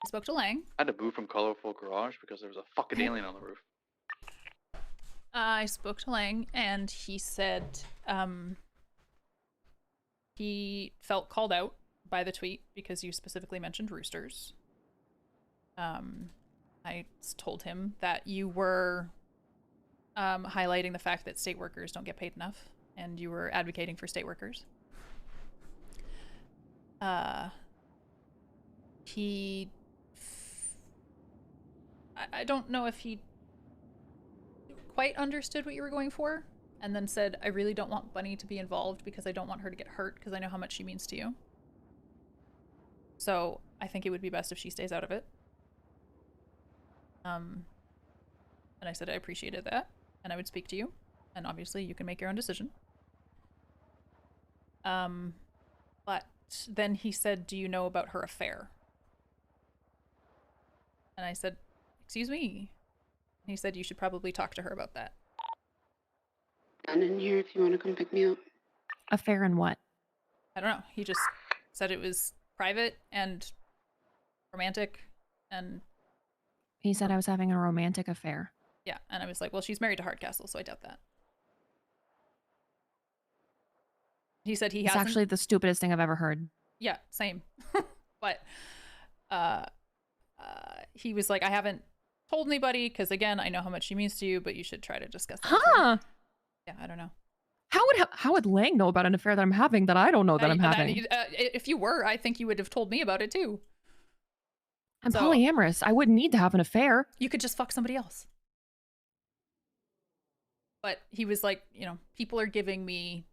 spoke to Lang. I had to move from Colorful Garage because there was a fucking alien on the roof. I spoke to Lang, and he said he felt called out by the tweet because you specifically mentioned roosters. I told him that you were highlighting the fact that state workers don't get paid enough, and you were advocating for state workers. I don't know if he quite understood what you were going for, and then said, I really don't want Bunny to be involved because I don't want her to get hurt because I know how much she means to you. So I think it would be best if she stays out of it. And I said I appreciated that, and I would speak to you, and obviously you can make your own decision. But then he said, do you know about her affair? And I said, excuse me. And he said, you should probably talk to her about that. I'm in here if you want to come pick me up. Affair in what? I don't know. He just said it was private and romantic, and He said I was having a romantic affair. yeah, and I was like, well, she's married to Hardcastle, so I doubt that. He said he It's hasn't. actually the stupidest thing I've ever heard. Yeah, same. But he was like, I haven't told anybody because, again, I know how much she means to you, but you should try to discuss that. Huh? Yeah, I don't know. How would Lang know about an affair that I'm having that I don't know that I'm having? If you were, I think you would have told me about it too. I'm So- polyamorous. I wouldn't need to have an affair. You could just fuck somebody else. But he was like, you know, people are giving me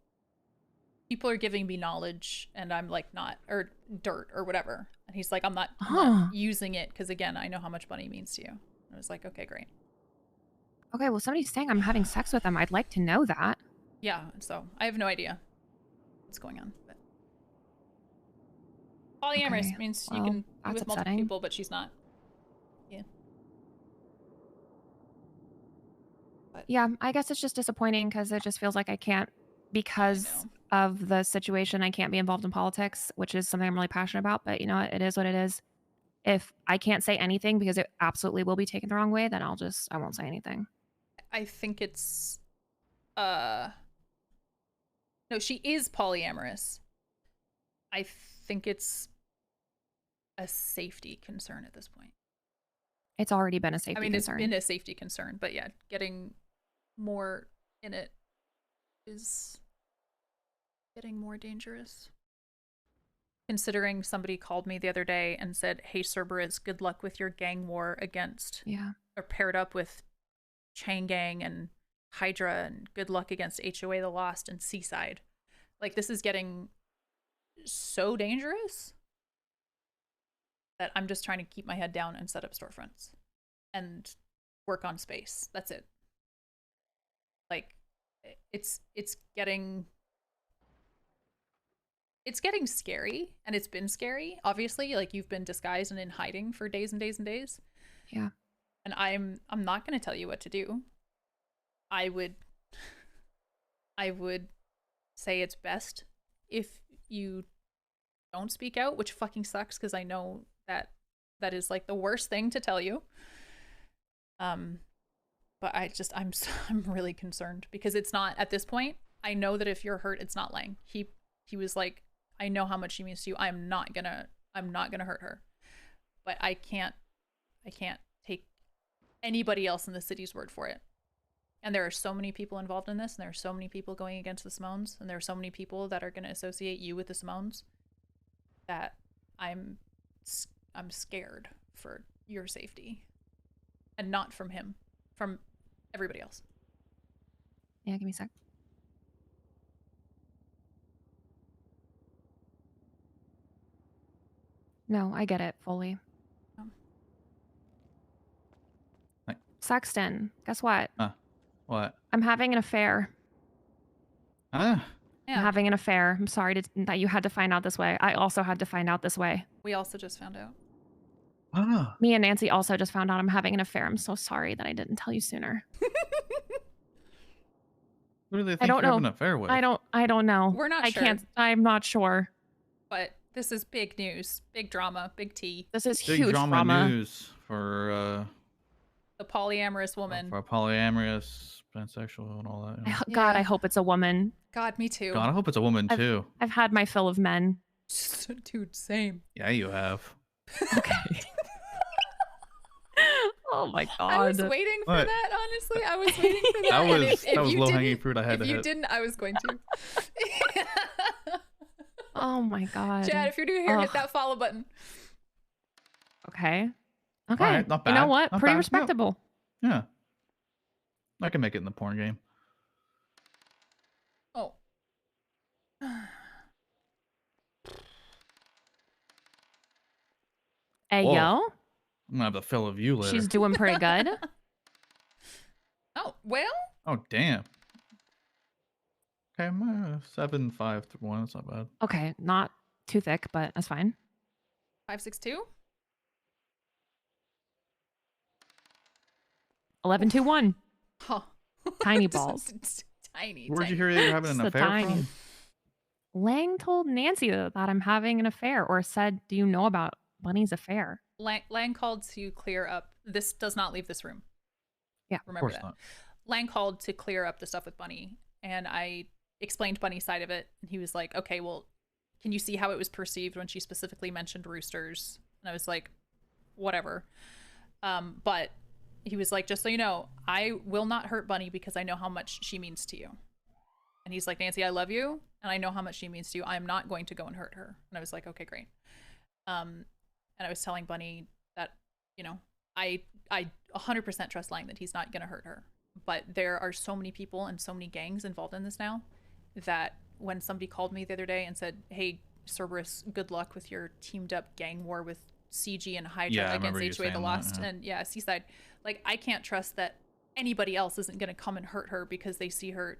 knowledge, and I'm like not, or dirt or whatever. And he's like, I'm not using it because, again, I know how much Bunny means to you. And I was like, okay, great. Okay, well, somebody's saying I'm having sex with them. I'd like to know that. Yeah, so I have no idea what's going on. But polyamorous Okay, means well, you can be that's with multiple upsetting. people, but she's not. Yeah. Yeah, I guess it's just disappointing because it just feels like I can't, because of the situation, I can't be involved in politics, which is something I'm really passionate about. But you know what? It is what it is. If I can't say anything because it absolutely will be taken the wrong way, then I won't say anything. I think it's no, she is polyamorous. I think it's a safety concern at this point. It's already been a safety I mean, concern. it's been a safety concern, but yeah, getting more in it is getting more dangerous. Considering somebody called me the other day and said, hey, Cerberus, good luck with your gang war against, or paired up with Chain Gang and Hydra, and good luck against HOA the Lost and Seaside. Like, this is getting so dangerous that I'm just trying to keep my head down and set up storefronts and work on space. That's it. Like, it's getting scary, and it's been scary, obviously. Like, you've been disguised and in hiding for days and days and days. Yeah. And I'm not going to tell you what to do. I would say it's best if you don't speak out, which fucking sucks because I know that is like the worst thing to tell you. But I'm really concerned because it's not, at this point, I know that if you're hurt, it's not Lang. He was like, I know how much she means to you. I'm not gonna hurt her. But I can't take anybody else in the city's word for it. And there are so many people involved in this, and there are so many people going against the Simones, and there are so many people that are going to associate you with the Simones, that I'm scared for your safety. And not from him, from everybody else. Yeah, give me a sec. No, I get it fully. Hi. Sexton, guess what? What? I'm having an affair. Ah. Yeah. I'm having an affair. I'm sorry that you had to find out this way. I also had to find out this way. We also just found out. Ah. Me and Nancy also just found out I'm having an affair. I'm so sorry that I didn't tell you sooner. Who do they think I don't you're know. having an affair with? I don't know. We're not sure. I'm not sure. But This is big news, big drama, big tea. This is Big huge drama news for The polyamorous woman. for polyamorous, pansexual, and all that. you know. God, Yeah. I hope it's a woman. God, me too. God, I hope it's a woman too. I've had my fill of men. Dude, same. Yeah, you have. Okay. Oh my God. I was waiting for What? that, honestly. I was waiting for that. That and was if you low hanging didn't- fruit. I had If to you hit. didn't, I was going to. Oh my God. Chad, if you're new here, hit Ugh. that follow button. Okay. Okay. Alright, not You know bad, what? not Pretty bad. Yep. respectable. Yeah. I can make it in the porn game. Oh. Hey, Whoa. yo. I'm gonna have the fill of you later. She's doing pretty good. Oh, well, Oh damn. Okay, I'm 7-5-1. That's not bad. Okay. Not too thick, but that's fine. 562? 11-2-1. Huh. Tiny balls. Tiny. Where'd you tiny. hear that you're having an So affair tiny. from? Lang told Nancy that I'm having an affair, or said, "Do you know about Bunny's affair?" Lang called to clear up. This does not leave this room. Yeah. Of Remember course that. not. Lang called to clear up the stuff with Bunny, and I explained Bunny's side of it, and he was like, okay, well, can you see how it was perceived when she specifically mentioned roosters? And I was like, whatever. But he was like, just so you know, I will not hurt Bunny because I know how much she means to you. And he's like, Nancy, I love you, and I know how much she means to you. I'm not going to go and hurt her. And I was like, okay, great. And I was telling Bunny that, you know, I 100% trust Lang that he's not going to hurt her. But there are so many people and so many gangs involved in this now that when somebody called me the other day and said, hey, Cerberus, good luck with your teamed up gang war with CG and Hydra Yeah, I remember against you HOA the saying that, Lost yeah. and Seaside. Like, I can't trust that anybody else isn't going to come and hurt her because they see her,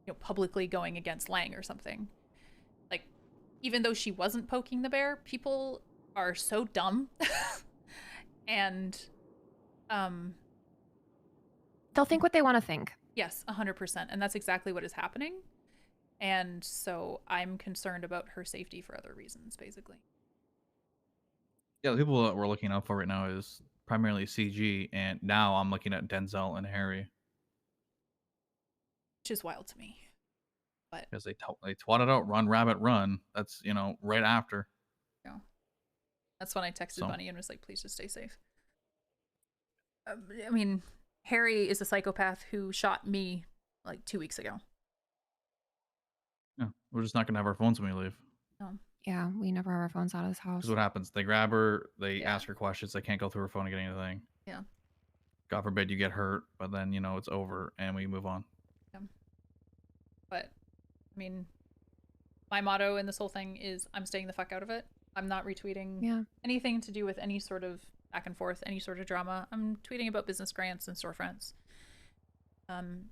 you know, publicly going against Lang or something. Like, even though she wasn't poking the bear, people are so dumb. And They'll think what they want to think. yes, 100%. And that's exactly what is happening. And so I'm concerned about her safety for other reasons, basically. Yeah, the people that we're looking out for right now is primarily CG, and now I'm looking at Denzel and Harry Which is wild to me. because they twatted out "Run Rabbit Run." That's right after. That's when I texted So- Bunny and was like, please just stay safe. I mean, Harry is a psychopath who shot me like 2 weeks ago. Yeah, we're just not gonna have our phones when we leave. Yeah, we never have our phones out of this house. Because what happens? They grab her, they Yeah. ask her questions. They can't go through her phone and get anything. Yeah. God forbid you get hurt, but then it's over and we move on. But, I mean, my motto in this whole thing is I'm staying the fuck out of it. I'm not retweeting Yeah. anything to do with any sort of back and forth, any sort of drama. I'm tweeting about business grants and storefronts.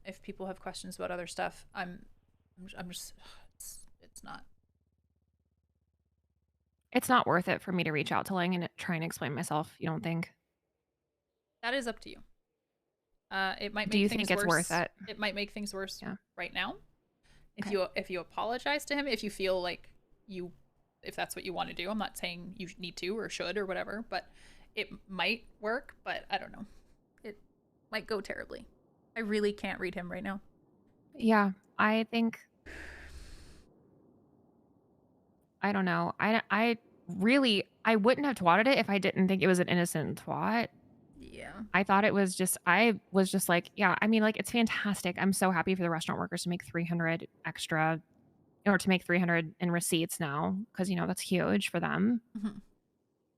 If people have questions about other stuff, I'm just, it's not. It's not worth it for me to reach out to Lang and try and explain myself. You don't think? That is up to you. It might make Do you things think it's worse. worth it? It might make things worse Yeah. right now. If Okay. you apologize to him, if you feel like if that's what you want to do, I'm not saying you need to or should or whatever, but it might work. But I don't know. It might go terribly. I really can't read him right now. Yeah, I think. I don't know. I wouldn't have twatted it if I didn't think it was an innocent twat. Yeah. I thought it was just, I was just like, yeah, I mean, like, it's fantastic. I'm so happy for the restaurant workers to make 300 extra, or to make 300 in receipts now, because, that's huge for them. Mhm.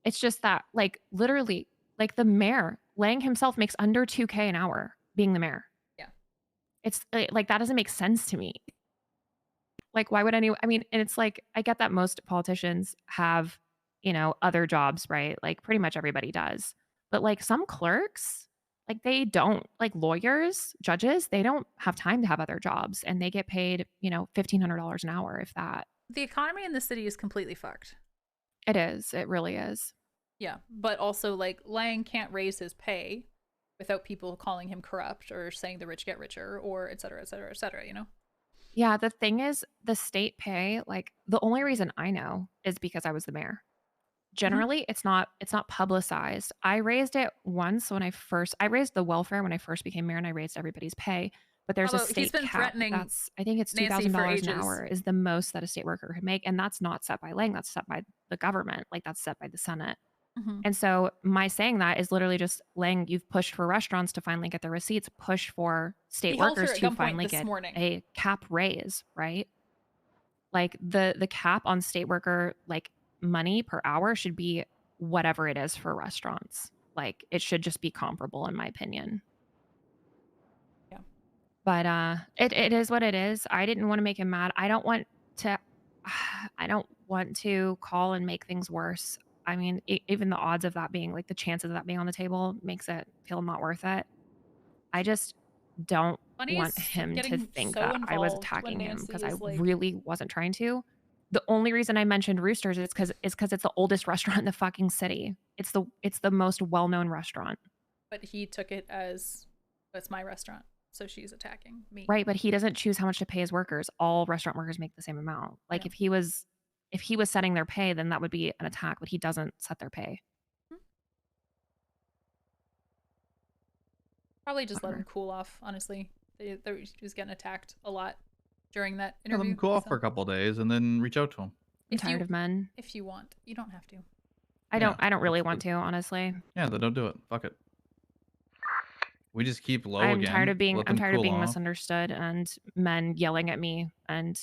It's just that, like, literally, like, the mayor, Lang himself, makes under 2K an hour being the mayor. Yeah. It's like, that doesn't make sense to me. Like, why would anyone? I mean, and it's like, I get that most politicians have, other jobs, right? Like, pretty much everybody does. But, like, some clerks, like, they don't. Like, lawyers, judges, they don't have time to have other jobs, and they get paid, $1,500 an hour, if that. The economy in the city is completely fucked. It is. It really is. Yeah, but also, like, Lang can't raise his pay without people calling him corrupt or saying the rich get richer or et cetera, et cetera, et cetera, Yeah, the thing is, the state pay, like, the only reason I know is because I was the mayor. Generally, it's not publicized. I raised it once when I raised the welfare when I first became mayor, and I raised everybody's pay, but there's a Although he's state been cap. threatening I think it's Nancy for $2,000 an ages. hour is the most that a state worker could make, and that's not set by Lang, that's set by the government, like, that's set by the Senate. Mhm. And so my saying that is literally just, Lang, you've pushed for restaurants to finally get their receipts, push for state He held her workers at to gunpoint finally this get morning. a cap raise, right? Like, the cap on state worker, like, money per hour should be whatever it is for restaurants. Like, it should just be comparable in my opinion. Yeah. But, it is what it is. I didn't wanna make him mad. I don't want to I don't want to call and make things worse. I mean, even the odds of that being, like, the chances of that being on the table makes it feel not worth it. I just don't want Bunny's him to getting think so that I was involved when attacking him Nancy because I is like, really wasn't trying to. The only reason I mentioned Roosters is because it's the oldest restaurant in the fucking city. It's the most well-known restaurant. but he took it as, it's my restaurant, so she's attacking me. Right, but he doesn't choose how much to pay his workers. All restaurant workers make the same amount. Like, know. if he was setting their pay, then that would be an attack, but he doesn't set their pay. Probably just let him Whatever. cool off, honestly. He was getting attacked a lot during that Yeah, let interview. him cool off so for a couple days and then reach out to him. I'm tired of men. If you want. You don't have to. I don't really that's want to, honestly. Yeah, then don't do it. Fuck it. We just keep low I'm again. tired of being let them I'm tired of cool being off. misunderstood and men yelling at me and